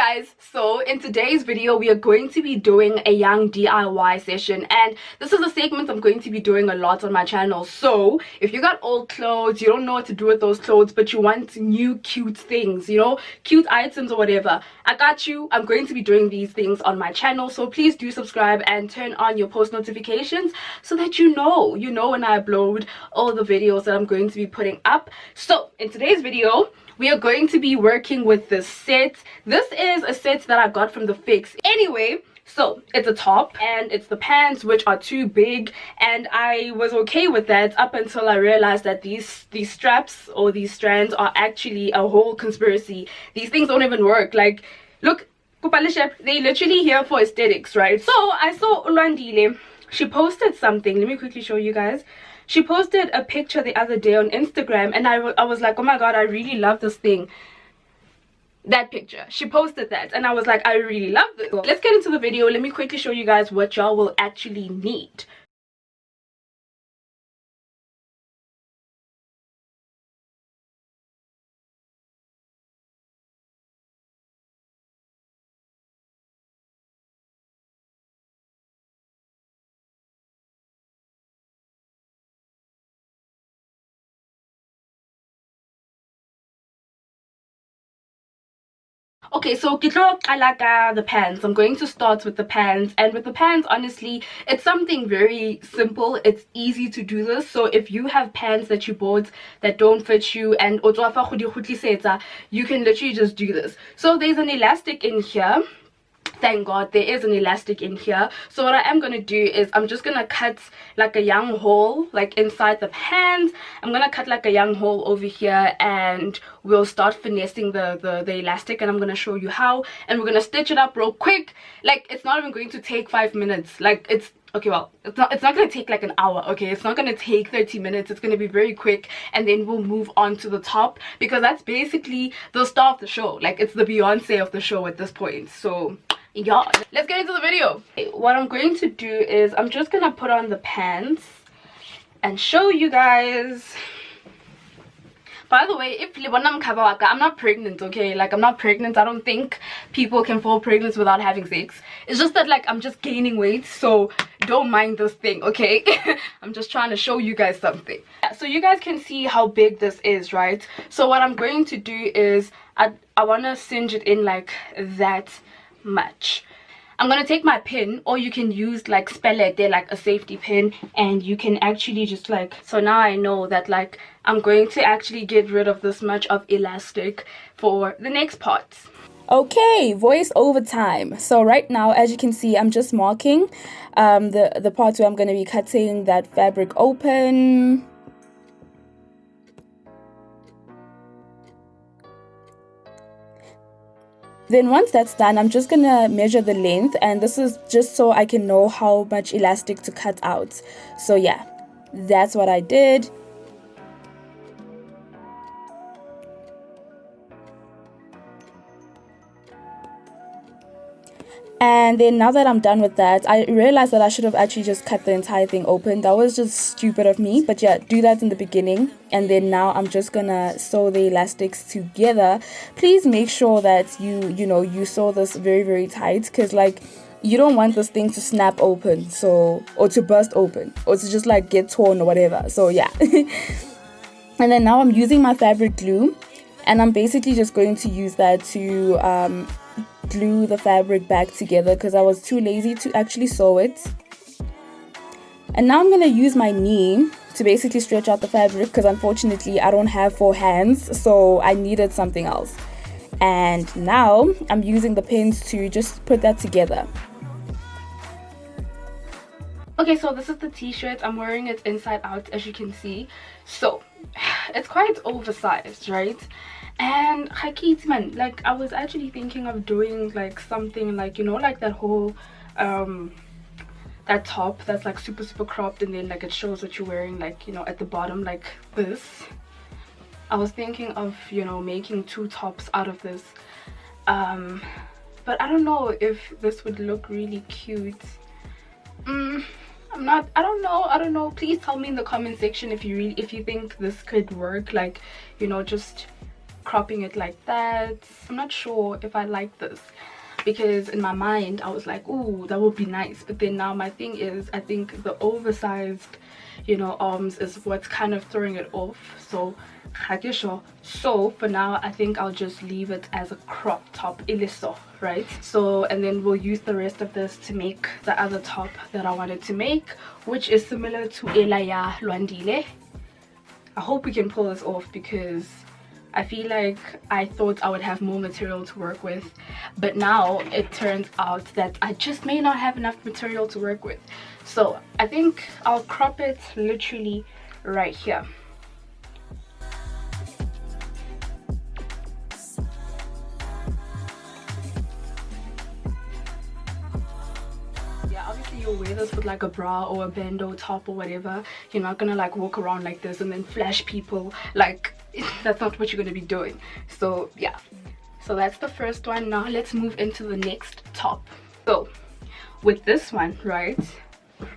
guys, so in today's video we are going to be doing a young DIY session, and this is a segment I'm going to be doing a lot on my channel. So if you got old clothes, you don't know what to do with those clothes, but you want new cute things, you know, cute items or whatever, I got you. I'm going to be doing these things on my channel, so please do subscribe and turn on your post notifications so that you know when I upload all the videos that I'm going to be putting up. So in today's video we are going to be working with this set. This is a set that I got from the Fix. Anyway, so it's a top and it's the pants, which are too big, and I was okay with that up until I realized that these straps or these strands are actually a whole conspiracy. These things don't even work. Like, look, they literally here for aesthetics, right? So I saw Ulwandile. She posted something. Let me quickly show you guys. She posted a picture the other day on Instagram, and I was like, oh my god, I really love this thing. That picture, she posted that, and I was like, I really love this. Let's get into the video. Let me quickly show you guys what y'all will actually need. Okay, so the pants. I'm going to start with the pants, and with the pants, honestly, it's something very simple. It's easy to do this. So if you have pants that you bought that don't fit you and you can literally just do this. So there's an elastic in here. Thank god there is an elastic in here. So what I am gonna do is I'm just gonna cut like a young hole like inside the pants. I'm gonna cut like a young hole over here, and we'll start finessing the elastic, and I'm gonna show you how, and we're gonna stitch it up real quick. Like, it's not even going to take 5 minutes. Like, it's okay, well, it's not gonna take like an hour. Okay, it's not gonna take 30 minutes. It's gonna be very quick, and then we'll move on to the top, because that's basically the star of the show. Like, it's the Beyonce of the show at this point. So yeah, let's get into the video. What I'm going to do is I'm just gonna put on the pants and show you guys. By the way, if I'm not pregnant, okay? Like, I'm not pregnant. I don't think people can fall pregnant without having sex. It's just that, like, I'm just gaining weight, so don't mind this thing, okay? I'm just trying to show you guys something. So you guys can see how big this is, right? So what I'm going to do is I want to cinch it in like that much. I'm gonna take my pin, or you can use like spelete, like a safety pin, and you can actually just like, so now I know that like I'm going to actually get rid of this much of elastic for the next part. Okay, voice over time. So right now, as you can see, I'm just marking the parts where I'm going to be cutting that fabric open. Then once that's done, I'm just gonna measure the length, and this is just so I can know how much elastic to cut out. So yeah, that's what I did. And then now that I'm done with that, I realized that I should have actually just cut the entire thing open. That was just stupid of me. But yeah, do that in the beginning. And then now I'm just gonna sew the elastics together. Please make sure that you sew this very, very tight, because like you don't want this thing to snap open, so, or to burst open, or to just like get torn or whatever. So yeah. And then now I'm using my fabric glue, and I'm basically just going to use that to glue the fabric back together, because I was too lazy to actually sew it. And now I'm going to use my knee to basically stretch out the fabric, because unfortunately I don't have 4 hands, so I needed something else. And now I'm using the pins to just put that together. Okay, so this is the t-shirt. I'm wearing it inside out, as you can see. So it's quite oversized, right? And man, like, I was actually thinking of doing like something like, like that whole that top that's like super cropped, and then like it shows what you're wearing, like, at the bottom, like this. I was thinking of making 2 tops out of this, but I don't know if this would look really cute. I don't know. Please tell me in the comment section if you think this could work, like, just cropping it like that. I'm not sure if I like this, because in my mind I was like, ooh, that would be nice. But then now my thing is, I think the oversized, you know, arms is what's kind of throwing it off. So so for now I think I'll just leave it as a crop top, iliso, right? So, and then we'll use the rest of this to make the other top that I wanted to make, which is similar to Elaya Luandile. I hope we can pull this off, because I feel like I thought I would have more material to work with, but now it turns out that I just may not have enough material to work with. So I think I'll crop it literally right here. Obviously you'll wear this with like a bra or a bandeau top or whatever. You're not gonna like walk around like this and then flash people. Like, that's not what you're gonna be doing. So yeah, so that's the first one. Now let's move into the next top. So with this one, right,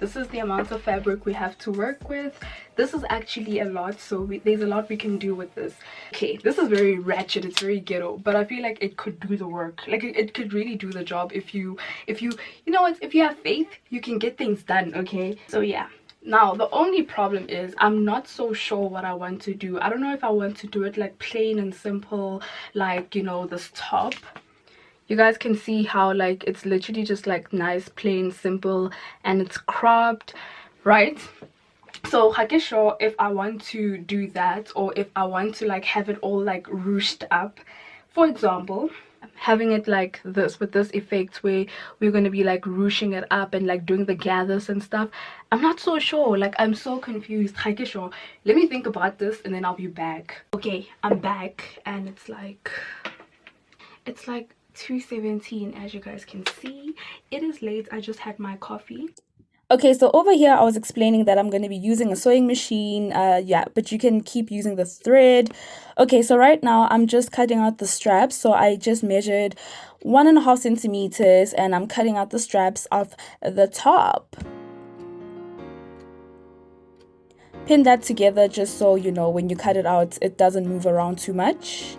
this is the amount of fabric we have to work with. This is actually a lot, so there's a lot we can do with this. Okay, this is very ratchet, it's very ghetto, but I feel like it could do the work. Like it could really do the job if you know what, if you have faith, you can get things done. Okay, so yeah. Now the only problem is I'm not so sure what I want to do. I don't know if I want to do it like plain and simple, like, you know, this top. You guys can see how like it's literally just like nice, plain, simple, and it's cropped, right? So I'm not sure if I want to do that, or if I want to like have it all like ruched up. For example, having it like this, with this effect where we're going to be like ruching it up and like doing the gathers and stuff. I'm not so sure, like I'm so confused. I'm not sure. Let me think about this and then I'll be back. Okay, I'm back, and it's like 2:17, as you guys can see. It is late. I just had my coffee. Okay, so over here I was explaining that I'm going to be using a sewing machine, yeah, but you can keep using the thread. Okay, so right now I'm just cutting out the straps. So I just measured 1.5 centimeters, and I'm cutting out the straps of the top. Pin that together just so, you know, when you cut it out, it doesn't move around too much.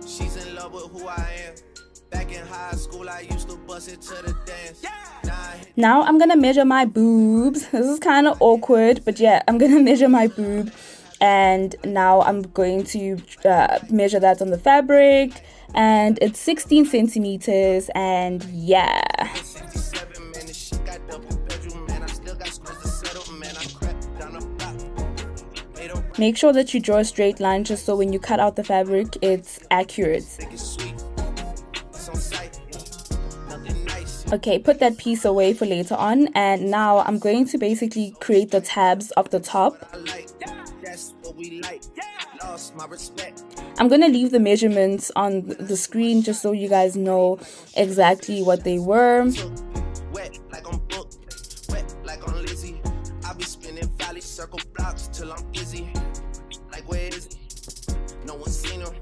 She's in love with who I am. Back in high school, I used to bust it to the dance. Now I'm gonna measure my boobs. This is kind of awkward, but yeah, I'm gonna measure my boob, and now I'm going to measure that on the fabric, and it's 16 centimeters, and yeah. Make sure that you draw a straight line just so when you cut out the fabric, it's accurate. Okay, put that piece away for later on, and now I'm going to basically create the tabs of the top. I'm going to leave the measurements on the screen just so you guys know exactly what they were. Circle blocks till I'm busy. Like, where is he? No one's seen him.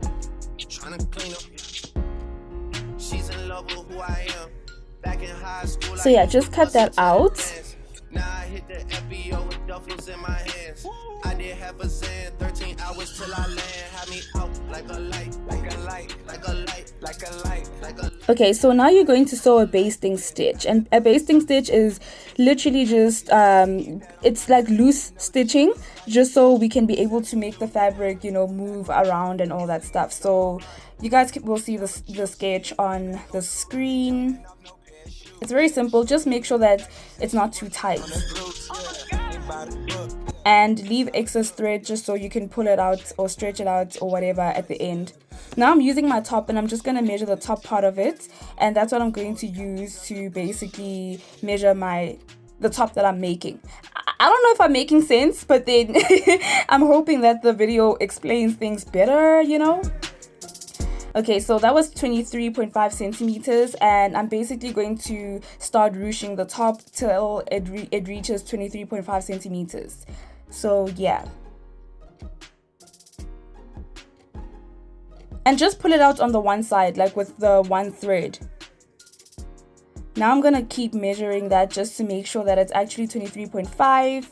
Trying to clean him. She's in love with who I am. Back in high school. So yeah, just cut that out. Now I hit the FBO with duffels in my hands. I did have a Zan, 13 hours till I land. Had me out like a light, like a light, like a light, like a light, like a. Okay, so now you're going to sew a basting stitch, and a basting stitch is literally just it's like loose stitching, just so we can be able to make the fabric, you know, move around and all that stuff. So you guys will see the sketch on the screen. It's very simple. Just make sure that it's not too tight, and leave excess thread just so you can pull it out or stretch it out or whatever at the end. Now I'm using my top, and I'm just going to measure the top part of it, and that's what I'm going to use to basically measure the top that I'm making. I don't know if I'm making sense, but then I'm hoping that the video explains things better, you know. Okay, so that was 23.5 centimeters, and I'm basically going to start ruching the top till it reaches 23.5 centimeters. So yeah, and just pull it out on the one side, like with the one thread. Now I'm gonna keep measuring that just to make sure that it's actually 23.5.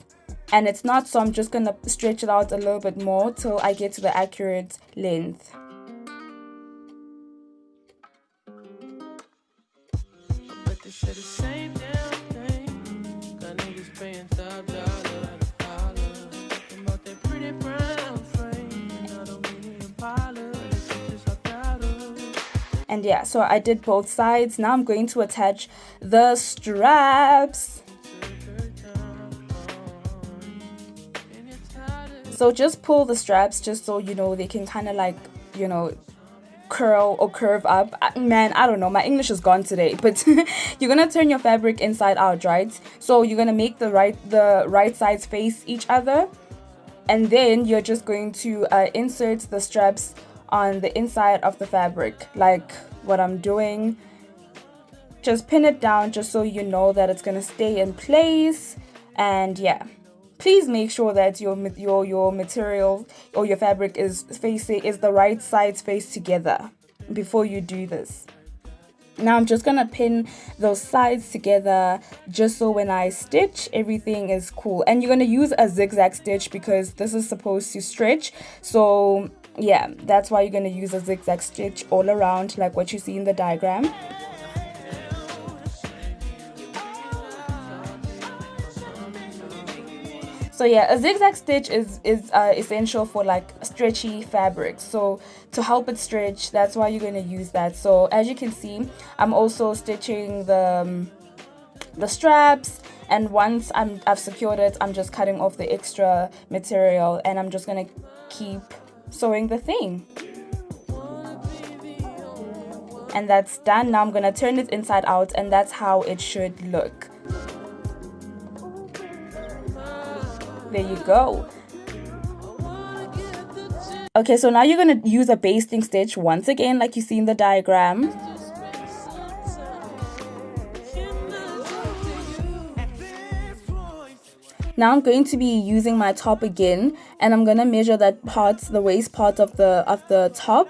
and it's not, so I'm just gonna stretch it out a little bit more till I get to the accurate length. But this shit is same damn thing. Got niggas paying top dollar to follow. Talking about that pretty brown frame. And I don't mean Impala. This shit is hot powder. And yeah, so I did both sides. Now I'm going to attach the straps. So just pull the straps just so you know they can kind of like, you know, curl or curve up. Man, I don't know, my English is gone today, but you're gonna turn your fabric inside out, right? So you're gonna make the right sides face each other, and then you're just going to insert the straps on the inside of the fabric, like what I'm doing. Just pin it down just so you know that it's gonna stay in place. And yeah, please make sure that your material or your fabric is the right sides face together before you do this. Now I'm just gonna pin those sides together just so when I stitch, everything is cool. And you're gonna use a zigzag stitch because this is supposed to stretch. So yeah, that's why you're gonna use a zigzag stitch all around, like what you see in the diagram. So yeah, a zigzag stitch is essential for like stretchy fabric. So to help it stretch, that's why you're going to use that. So as you can see, I'm also stitching the straps, and once I've secured it, I'm just cutting off the extra material, and I'm just going to keep sewing the thing. And that's done. Now I'm going to turn it inside out, and that's how it should look. There you go. Okay, so now you're going to use a basting stitch once again, like you see in the diagram. Now I'm going to be using my top again, and I'm going to measure that part, the waist part of the top,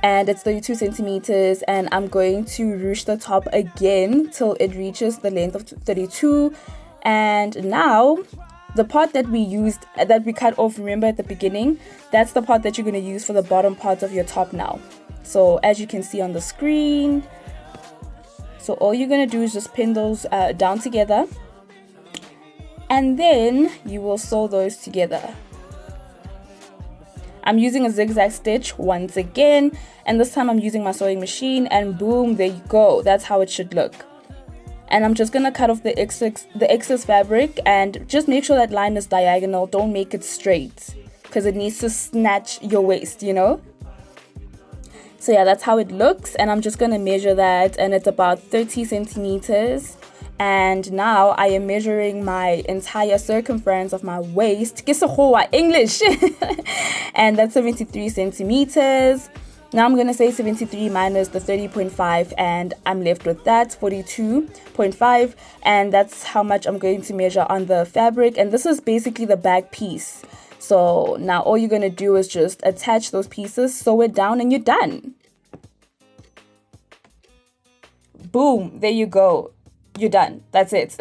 and it's 32 centimeters, and I'm going to ruche the top again till it reaches the length of 32. And now the part that we cut off, remember at the beginning, that's the part that you're going to use for the bottom part of your top now. So as you can see on the screen, so all you're going to do is just pin those down together, and then you will sew those together. I'm using a zigzag stitch once again, and this time I'm using my sewing machine, and boom, there you go. That's how it should look. And I'm just going to cut off the excess fabric, and just make sure that line is diagonal. Don't make it straight because it needs to snatch your waist, you know. So yeah, that's how it looks, and I'm just going to measure that, and it's about 30 centimeters. And now I am measuring my entire circumference of my waist. English. And that's 73 centimeters. Now I'm going to say 73 minus the 30.5, and I'm left with that, 42.5, and that's how much I'm going to measure on the fabric. And this is basically the back piece. So now all you're going to do is just attach those pieces, sew it down, and you're done. Boom, there you go. You're done. That's it.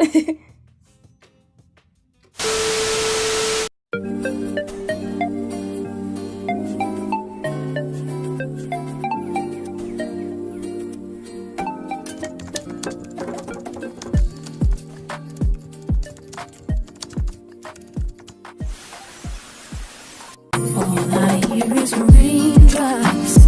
All I hear is raindrops